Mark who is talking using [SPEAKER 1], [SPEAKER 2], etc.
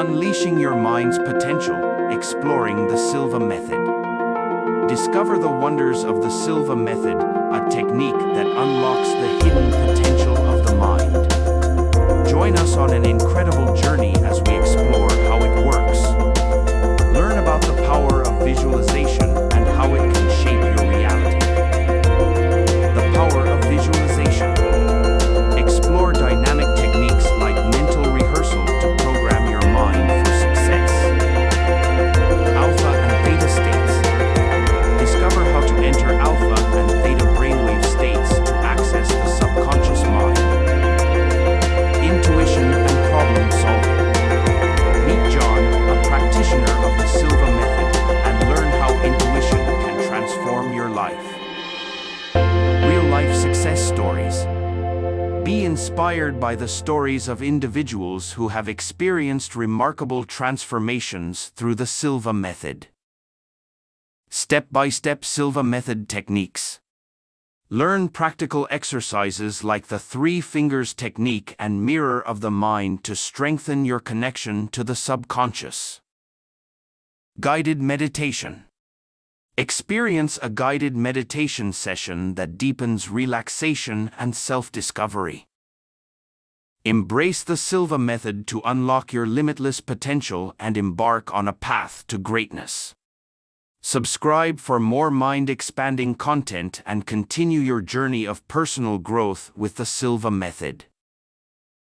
[SPEAKER 1] Unleashing your mind's potential, exploring the Silva Method. Discover the wonders of the Silva Method, a technique that unlocks the hidden potential of the mind. Join us on an incredible journey as we explore how it works. Learn about the power of visualization and how it can shape your reality. The power of visualization. Explore dynamic techniques like mental rehearsal to program your mind for success. Alpha and theta states. Discover how to enter alpha and theta brainwave states to access the subconscious mind. Intuition and problem solving. Meet John, a practitioner of the Silva Method, and learn how intuition can transform your life. Real-life success stories. Be inspired by the stories of individuals who have experienced remarkable transformations through the Silva Method. Step-by-step Silva Method techniques. Learn practical exercises like the 3 fingers technique and mirror of the mind to strengthen your connection to the subconscious. Guided meditation. Experience a guided meditation session that deepens relaxation and self-discovery. Embrace the Silva Method to unlock your limitless potential and embark on a path to greatness. Subscribe for more mind-expanding content and continue your journey of personal growth with the Silva Method.